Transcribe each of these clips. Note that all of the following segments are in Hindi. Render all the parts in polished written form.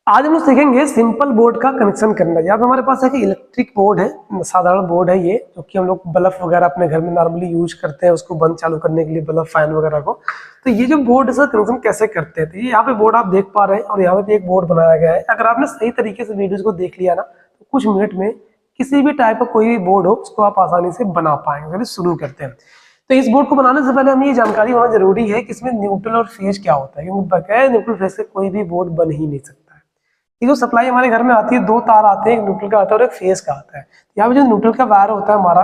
आज हम लोग सीखेंगे सिंपल बोर्ड का कनेक्शन करना। यहाँ पे हमारे पास एक इलेक्ट्रिक बोर्ड है, साधारण बोर्ड है ये, जो कि हम लोग बल्ब वगैरह अपने घर में नॉर्मली यूज करते हैं उसको बंद चालू करने के लिए, बल्ब फैन वगैरह को। तो ये जो बोर्ड है कनेक्शन कैसे करते हैं, तो ये यहाँ पे बोर्ड आप देख पा रहे हैं और यहाँ पे एक बोर्ड बनाया गया है। अगर आपने सही तरीके से वीडियोज को देख लिया ना तो कुछ मिनट में किसी भी टाइप का कोई भी बोर्ड हो उसको आप आसानी से बना पाएंगे। चलिए शुरू करते हैं। तो इस बोर्ड को बनाने से पहले हमें ये जानकारी होना जरूरी है कि इसमें न्यूट्रल और फेज क्या होता है, क्योंकि बगैर न्यूट्रल फेज से कोई भी बोर्ड बन ही नहीं सकता। ये जो सप्लाई हमारे घर में आती है, दो तार आते हैं, एक न्यूट्रल का आता है और एक फेज का आता है। यहाँ पे जो न्यूट्रल का वायर होता है हमारा,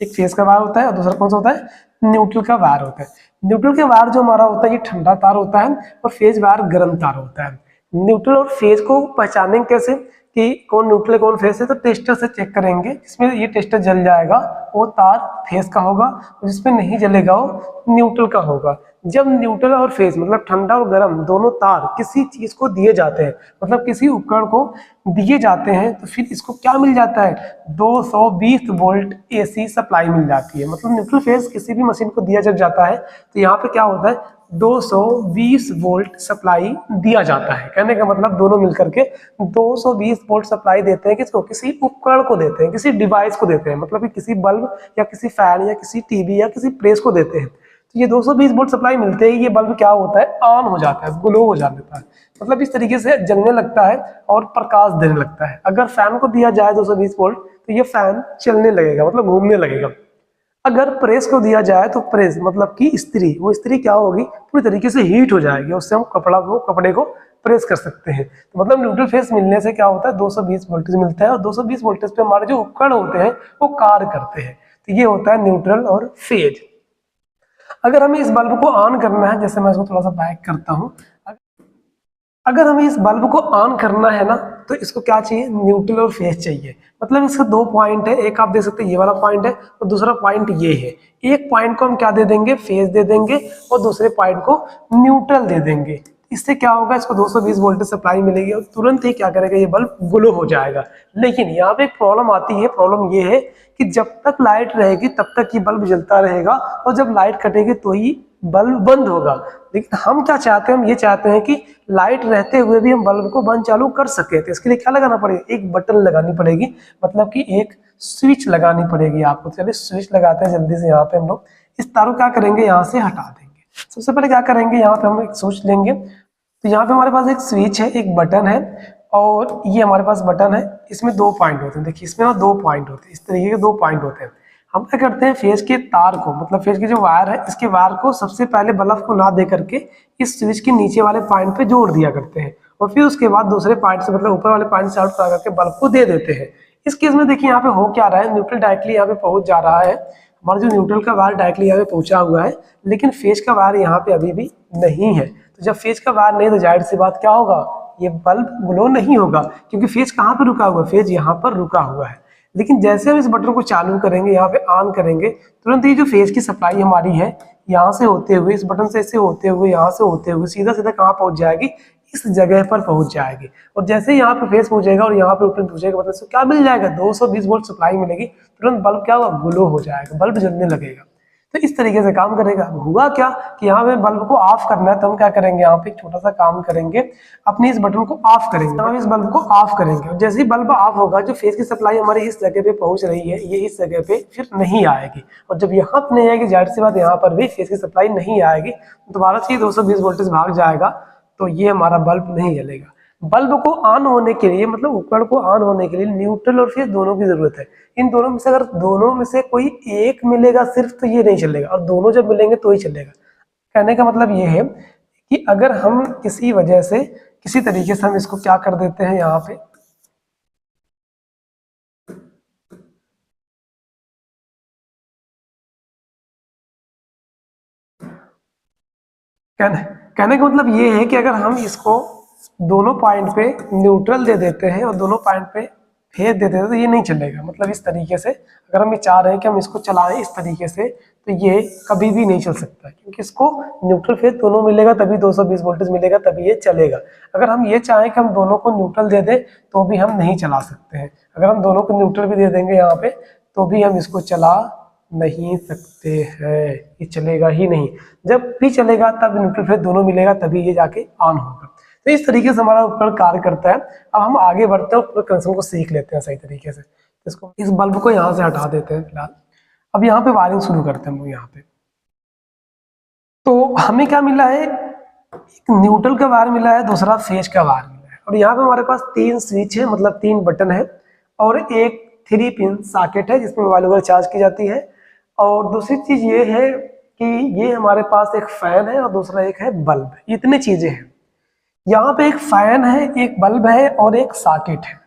एक फेज का वायर होता है और दूसरा कौन सा होता है, न्यूट्रल का वायर होता है। न्यूट्रल का वायर जो हमारा होता है ये ठंडा तार होता है और फेज वायर गर्म तार होता है। न्यूट्रल और फेज को पहचानेंगे कैसे कि कौन न्यूट्रल है कौन फेज है, तो टेस्टर से चेक करेंगे। जिसमें ये टेस्टर जल जाएगा वो तार फेज का होगा और जिसमें नहीं जलेगा वो न्यूट्रल का होगा। जब न्यूट्रल और फेज मतलब ठंडा और गर्म दोनों तार किसी चीज को दिए जाते हैं, मतलब किसी उपकरण को दिए जाते हैं, तो फिर इसको क्या मिल जाता है, 220 वोल्ट एसी सप्लाई मिल जाती है। मतलब न्यूट्रल फेज किसी भी मशीन को दिया जब जाता है तो यहाँ पे क्या होता है, 220 वोल्ट सप्लाई दिया जाता है। कहने का मतलब दोनों मिलकर के 220 वोल्ट सप्लाई देते हैं। किसको, किसी उपकरण को देते हैं, किसी डिवाइस को देते हैं, मतलब कि किसी बल्ब या किसी फैन या किसी टीवी या किसी प्रेस को देते हैं। तो ये 220 वोल्ट सप्लाई मिलते ही ये बल्ब क्या होता है, ऑन हो जाता है, ग्लो हो जाता है, मतलब इस तरीके से जलने लगता है और प्रकाश देने लगता है। अगर फैन को दिया जाए 220 वोल्ट तो ये फैन चलने लगेगा, मतलब घूमने लगेगा। अगर प्रेस को दिया जाए तो प्रेस मतलब कि इस्त्री, वो इस्त्री क्या होगी, पूरी तरीके से हीट हो जाएगी, उससे हम कपड़े को प्रेस कर सकते हैं। तो मतलब न्यूट्रल फेस मिलने से क्या होता है, 220 वोल्टेज मिलता है और 220 वोल्टेज पे हमारे जो उपकरण होते हैं वो कार्य करते हैं। तो ये होता है न्यूट्रल और फेज। अगर हमें इस बल्ब को ऑन करना है, जैसे मैं इसको थोड़ा सा बैक करता हूँ, अगर हमें इस बल्ब को ऑन करना है ना तो इसको क्या चाहिए, न्यूट्रल और फेज चाहिए। मतलब इसके दो पॉइंट है, एक आप देख सकते हैं ये वाला पॉइंट है और दूसरा पॉइंट ये है। एक पॉइंट को हम क्या दे देंगे, फेज दे देंगे और दूसरे पॉइंट को न्यूट्रल दे देंगे। इससे क्या होगा, इसको 220 वोल्टेज सप्लाई मिलेगी और तुरंत ही क्या करेगा, ये बल्ब ग्लो हो जाएगा। लेकिन यहाँ पे एक प्रॉब्लम आती है, प्रॉब्लम ये है कि जब तक लाइट रहेगी तब तक ये बल्ब जलता रहेगा और जब लाइट कटेगी तो ही बल्ब बंद होगा। लेकिन हम क्या चाहते हैं, हम ये चाहते हैं कि लाइट रहते हुए भी हम बल्ब को बंद चालू कर सके। तो इसके लिए क्या लगाना पड़ेगा, एक बटन लगानी पड़ेगी, मतलब कि एक स्विच लगानी पड़ेगी आपको। चलिए स्विच लगाते हैं जल्दी से। यहाँ पे हम लोग इस तार को क्या करेंगे, यहाँ से हटा देंगे। सबसे पहले क्या करेंगे, यहाँ पे हम एक स्विच लेंगे। तो यहाँ पे हमारे पास एक स्विच है, एक बटन है और ये हमारे पास बटन है। इसमें दो पॉइंट होते हैं, देखिए इसमें ना दो पॉइंट होते हैं, इस तरीके के दो पॉइंट होते हैं। हम क्या करते हैं, फेज के तार को, मतलब फेज के जो वायर है इसके वायर को सबसे पहले बल्ब को ना दे करके इस स्विच के नीचे वाले पॉइंट पे जोड़ दिया करते हैं और फिर उसके बाद दूसरे पॉइंट से, मतलब ऊपर वाले पॉइंट से आउट करके बल्ब को दे देते हैं। इस केस में देखिए यहाँ पे हो क्या रहा है, न्यूट्रल डायरेक्टली यहाँ पे पहुंच जा रहा है। हमारा जो न्यूट्रल का वायर डायरेक्टली यहाँ पे पहुंचा हुआ है, लेकिन फेज का वायर यहाँ पे अभी भी नहीं है। तो जब फेज का वायर नहीं तो जाहिर सी बात क्या होगा, ये बल्ब ग्लो नहीं होगा, क्योंकि फेज कहाँ पे रुका हुआ है, फेज यहाँ पर रुका हुआ है। लेकिन जैसे हम इस बटन को चालू करेंगे, यहाँ पे ऑन करेंगे, तुरंत ये जो फेज की सप्लाई हमारी है यहाँ से होते हुए, इस बटन से ऐसे होते हुए, यहाँ से होते हुए सीधा सीधा कहाँ पहुंच जाएगी, इस जगह पर पहुंच जाएगी। और जैसे ही यहाँ पे फेज पहुंचेगा और यहाँ पे उपकरण पहुंचेगा, मतलब इसको क्या मिल जाएगा, 220 वोल्ट सप्लाई मिलेगी। तुरंत बल्ब क्या होगा, ग्लो हो जाएगा, बल्ब जलने लगेगा। तो इस तरीके से काम करेगा। हुआ क्या कि यहाँ पे बल्ब को ऑफ करना है, तो हम क्या करेंगे, यहाँ पे एक छोटा सा काम करेंगे, अपने इस बटन को ऑफ करेंगे। हम इस बल्ब को ऑफ करेंगे और जैसे ही बल्ब ऑफ होगा, जो फेज की सप्लाई हमारी इस जगह पे पहुंच रही है, ये इस जगह पे फिर नहीं आएगी। और जब यहाँ पे नहीं आएगी, जाहिर सी बात यहाँ पर भी फेज की सप्लाई नहीं आएगी, दोबारा से 220 वोल्टेज भाग जाएगा, तो ये हमारा बल्ब नहीं जलेगा। बल्ब को ऑन होने के लिए, मतलब उपकरण को ऑन होने के लिए न्यूट्रल और फेज दोनों की जरूरत है। इन दोनों में से अगर दोनों में से कोई एक मिलेगा सिर्फ, तो ये नहीं चलेगा, और दोनों जब मिलेंगे तो ही चलेगा। कहने का मतलब ये है कि अगर हम किसी वजह से, किसी तरीके से हम इसको क्या कर देते हैं, यहाँ पे कहने का मतलब ये है कि अगर हम इसको दोनों पॉइंट पे न्यूट्रल दे देते हैं और दोनों पॉइंट पे फेज दे देते हैं, तो ये नहीं चलेगा। मतलब इस तरीके से अगर हम ये चाह रहे हैं कि हम इसको चलाएं इस तरीके से, तो ये कभी भी नहीं चल सकता, क्योंकि इसको न्यूट्रल फेज दोनों मिलेगा तभी 220 वोल्टेज मिलेगा, तभी ये चलेगा। अगर हम ये चाहें कि हम दोनों को न्यूट्रल दे दें तो भी हम नहीं चला सकते हैं। अगर हम दोनों को न्यूट्रल भी दे देंगे यहाँ पे, तो भी हम इसको चला नहीं सकते हैं, ये चलेगा ही नहीं। जब भी चलेगा तब न्यूट्रल फेज दोनों मिलेगा, तभी ये जाके ऑन होगा। तो इस तरीके से हमारा उपकरण कार्य करता है। अब हम आगे बढ़ते हैं, उपकरण कनेक्शन को सीख लेते हैं सही तरीके से। इसको, इस बल्ब को यहाँ से हटा देते हैं फिलहाल। अब यहाँ पे वायरिंग शुरू करते हैं हम लोग यहाँ पे। तो हमें क्या मिला है, एक न्यूट्रल का वायर मिला है, दूसरा फेज का वायर मिला है, और यहाँ पे हमारे पास 3 स्विच है, मतलब 3 बटन है, और एक 3 पिन सॉकेट है जिसमें मोबाइल वगैरह चार्ज की जाती है। और दूसरी चीज ये है कि ये हमारे पास एक फैन है और दूसरा एक है बल्ब। इतनी चीजें हैं। यहाँ पे एक फैन है, एक बल्ब है और एक सॉकेट है।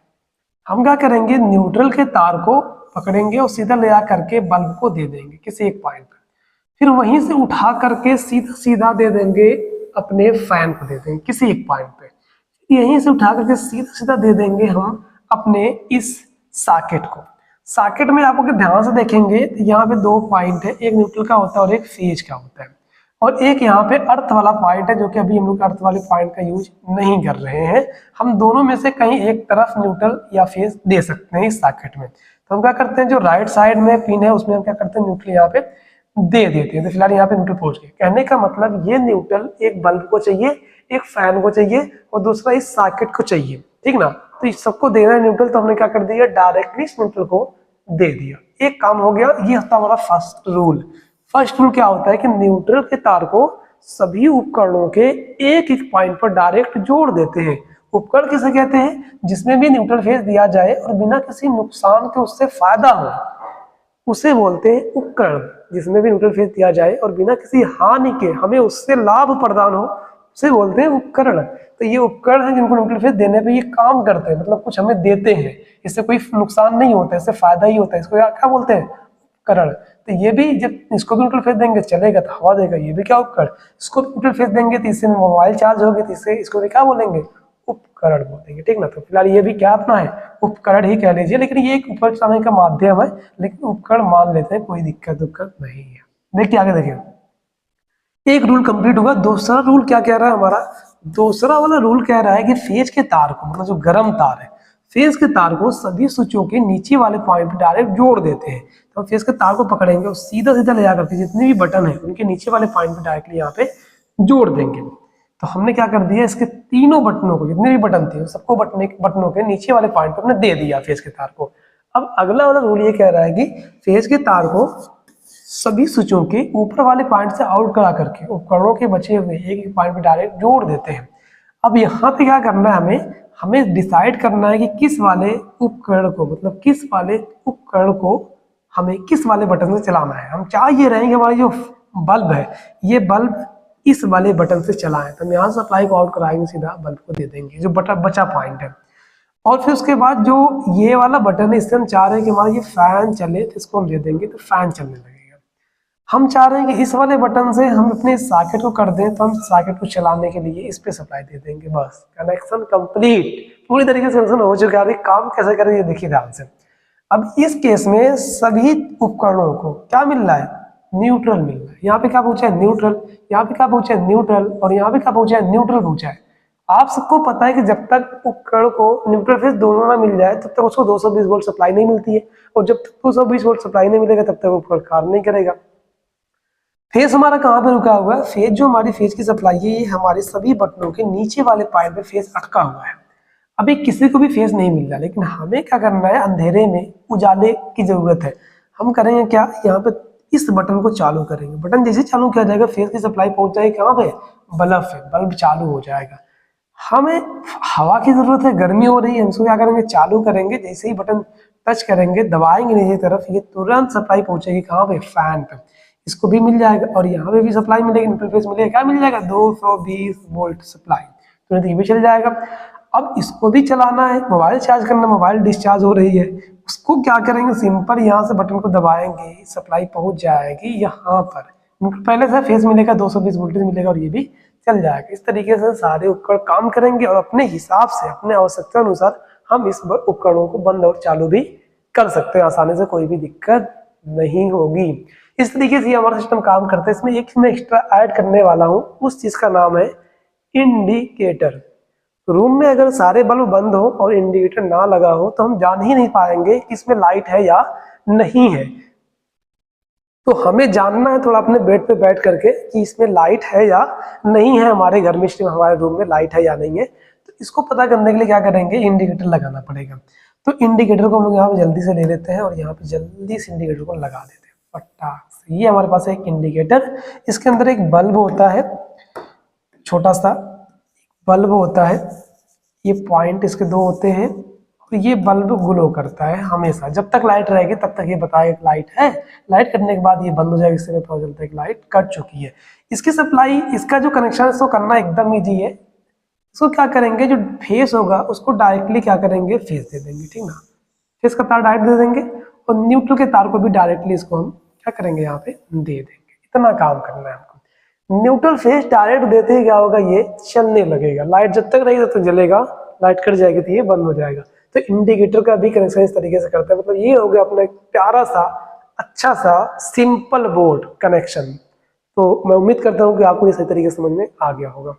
हम क्या करेंगे, न्यूट्रल के तार को पकड़ेंगे और सीधा ले आ करके बल्ब को दे देंगे किसी एक पॉइंट पर, फिर वहीं से उठा करके सीधा सीधा दे देंगे अपने फैन को, दे देंगे किसी एक पॉइंट पे। यहीं से उठा करके सीधा सीधा दे देंगे हम अपने इस सॉकेट को। सॉकेट में आप अगर ध्यान से देखेंगे तो यहाँ पे 2 पॉइंट है, एक न्यूट्रल का होता है और एक फेज का होता है, और एक यहाँ पे अर्थ वाला पॉइंट है, जो कि अभी हम लोग अर्थ वाले पॉइंट का यूज नहीं कर रहे हैं। हम दोनों में से कहीं एक तरफ न्यूट्रल या फेज दे सकते हैं इस सॉकेट में। तो हम क्या करते हैं, जो राइट साइड में पिन है उसमें हम क्या करते हैं, न्यूट्रल यहाँ पे दे देते हैं। तो फिलहाल यहाँ पे न्यूट्रल पहुंच गए। कहने का मतलब ये न्यूट्रल एक बल्ब को चाहिए, एक फैन को चाहिए और दूसरा इस सॉकेट को चाहिए, ठीक ना। तो इस सबको देना है न्यूट्रल, तो हमने क्या कर दिया, डायरेक्टली इस न्यूट्रल को दे दिया। एक काम हो गया। ये होता है हमारा फर्स्ट रूल। फर्स्ट रूल क्या होता है कि न्यूट्रल के तार को सभी उपकरणों के एक एक पॉइंट पर डायरेक्ट जोड़ देते हैं। उपकरण किसे कहते हैं, जिसमें भी न्यूट्रल फेज दिया जाए और बिना किसी नुकसान के उससे फायदा हो, उसे बोलते हैं उपकरण। जिसमें भी न्यूट्रल फेज दिया जाए और बिना किसी हानि के हमें उससे लाभ प्रदान हो, उसे बोलते हैं उपकरण। तो ये उपकरण है जिनको न्यूट्रल फेज देने पे ये काम करते हैं, मतलब कुछ हमें देते हैं, इससे कोई नुकसान नहीं होता, इससे फायदा ही होता है। इसको क्या बोलते हैं, उपकरण। तो ये भी, जब इसको भी न्यूट्रल फेज देंगे चलेगा तो हवा देगा, ये भी क्या उपकरण। इसको न्यूट्रल फेज देंगे तो इससे मोबाइल चार्ज होगी, तो इससे इसको भी क्या बोलेंगे, उपकरण बोलेंगे, ठीक ना। तो फिलहाल ये भी क्या अपना है, उपकरण ही कह लीजिए, लेकिन ये एक उपकरण चलाने का माध्यम है, लेकिन उपकरण मान लेते हैं, कोई दिक्कत नहीं है। देखिए आगे देखिए, एक रूल कंप्लीट हुआ। दूसरा रूल क्या कह रहा है हमारा, दूसरा वाला रूल कह रहा है कि फेज के तार को, मतलब जो गर्म तार है, फेज के तार को सभी स्विचों के नीचे वाले पॉइंट पे डायरेक्ट जोड़ देते हैं। तो हम फेज के तार को पकड़ेंगे और सीधा सीधा ले जाकर के जितने भी बटन है उनके नीचे वाले पॉइंट पे डायरेक्टली यहाँ पे जोड़ देंगे। तो हमने क्या कर दिया, इसके तीनों बटनों को, जितने भी बटन थे सबको बटनों के नीचे वाले पॉइंट पे हमने दे दिया फेज के तार को। अब अगला वाला रूल ये कह रहा है कि फेज के तार को सभी स्विचों के ऊपर वाले पॉइंट से आउट करा करके उपकरणों के बचे हुए एक एक पॉइंट पे डायरेक्ट जोड़ देते हैं। अब यहाँ पे क्या करना है, हमें डिसाइड करना है कि किस वाले उपकरण को, मतलब किस वाले उपकरण को हमें किस वाले बटन से चलाना है। हम चाह ये रहे हैं कि हमारी जो बल्ब है, ये बल्ब इस वाले बटन से चलाएं। तो हम यहाँ सप्लाई को आउट कराएंगे, सीधा बल्ब को दे देंगे जो बचा पॉइंट है। और फिर उसके बाद जो ये वाला बटन है, इससे हम चाह रहे हैं कि हमारा ये फैन चले, तो इसको हम दे देंगे तो फैन चलने लगेगा। हम चाह रहे हैं कि इस वाले बटन से हम अपने सॉकेट को कर दें, तो हम सॉकेट को चलाने के लिए इस पे सप्लाई दे देंगे। बस कनेक्शन कंप्लीट, पूरी तरीके से कनेक्शन हो चुका है। अभी काम कैसे करें ये देखिए ध्यान से। अब इस केस में सभी उपकरणों को क्या मिल रहा है, न्यूट्रल मिल रहा है। यहाँ पे क्या पूछा है, न्यूट्रल, यहाँ पे क्या पूछा है, न्यूट्रल, और यहाँ पे क्या पूछा है, न्यूट्रल पूछा है। आप सबको पता है कि जब तक उपकरण को न्यूट्रल फेज दोनों ना मिल जाए तब तक उसको 220 वोल्ट सप्लाई नहीं मिलती है, और जब तक 220 वोल्ट सप्लाई नहीं मिलेगा तब तक उपकरण कार्य नहीं करेगा। फेज हमारा कहाँ पे रुका हुआ है, फेज जो हमारी फेज की सप्लाई है ये हमारे सभी बटनों के नीचे वाले पॉइंट पे फेज अटका हुआ है। अभी किसी को भी फेज नहीं मिल रहा, लेकिन हमें क्या करना है, अंधेरे में उजाले की जरूरत है। हम करेंगे क्या, यहाँ पे इस बटन को चालू करेंगे। बटन जैसे चालू किया जाएगा फेज की सप्लाई पहुंच जाएगी कहाँ पे, बल्ब पे, बल्ब चालू हो जाएगा। हमें हवा की जरूरत है, गर्मी हो रही है, हम इसको क्या करेंगे, चालू करेंगे। जैसे ही बटन टच करेंगे, दबाएंगे नीचे तरफ, ये तुरंत सप्लाई पहुंचेगी कहाँ पे, फैन पे। इसको भी मिल जाएगा और यहाँ पे भी सप्लाई मिलेगी, न्यूट्रल फेज मिलेगा, क्या मिल जाएगा, 220 वोल्ट सप्लाई, तुरंत ये भी चल जाएगा। अब इसको भी चलाना है, मोबाइल चार्ज करना, मोबाइल डिस्चार्ज हो रही है, उसको क्या करेंगे, सिंपल यहाँ से बटन को दबाएंगे, सप्लाई पहुंच जाएगी यहाँ पर। पहले से फेज मिलेगा, 220 वोल्टेज मिलेगा और ये भी चल जाएगा। इस तरीके से सारे उपकरण काम करेंगे और अपने हिसाब से, अपने आवश्यकता अनुसार हम इस उपकरणों को बंद और चालू भी कर सकते हैं आसानी से, कोई भी दिक्कत नहीं होगी। इस तरीके से हमारा सिस्टम काम करता है। इसमें एक मैं एक्स्ट्रा ऐड करने वाला हूँ, उस चीज का नाम है इंडिकेटर। रूम में अगर सारे बल्ब बंद हो और इंडिकेटर ना लगा हो तो हम जान ही नहीं पाएंगे कि इसमें लाइट है या नहीं है। तो हमें जानना है थोड़ा अपने बेड पे बैठ करके कि इसमें लाइट है या नहीं है, हमारे घर में हमारे रूम में लाइट है या नहीं है। तो इसको पता करने के लिए क्या करेंगे, इंडिकेटर लगाना पड़ेगा। तो इंडिकेटर को हम लोग यहाँ पे जल्दी से ले लेते हैं और यहाँ पे जल्दी से इंडिकेटर को लगा देते हैं फटाक से। ये हमारे पास है एक इंडिकेटर, इसके अंदर एक बल्ब होता है, छोटा सा बल्ब होता है, ये पॉइंट इसके दो होते हैं और ये बल्ब ग्लो करता है हमेशा। जब तक लाइट रहेगी तब तक ये बताएगा कि लाइट है, लाइट कटने के बाद ये बंद हो जाएगा, इससे हमें पता चलता है कि लाइट कट चुकी है। इसकी सप्लाई, इसका जो कनेक्शन है इसको करना एकदम ईजी है। इसको क्या करेंगे, जो फेस होगा उसको डायरेक्टली क्या करेंगे, फेस दे देंगे, ठीक ना, फेस का तार डायरेक्ट दे देंगे और न्यूट्रल के तार को भी डायरेक्टली इसको हम क्या करेंगे, यहाँ पे दे देंगे। इतना काम करना है हमको। न्यूट्रल फेस डायरेक्ट देते ही क्या होगा, ये चलने लगेगा। लाइट जब तक रहेगी तब तक जलेगा, लाइट कट जाएगी तो ये बंद हो जाएगा। तो इंडिकेटर का भी कनेक्शन इस तरीके से करते हैं। मतलब ये हो गया अपना एक प्यारा सा अच्छा सा सिंपल बोर्ड कनेक्शन। तो मैं उम्मीद करता हूँ कि आपको ये सही तरीके से समझ में आ गया होगा।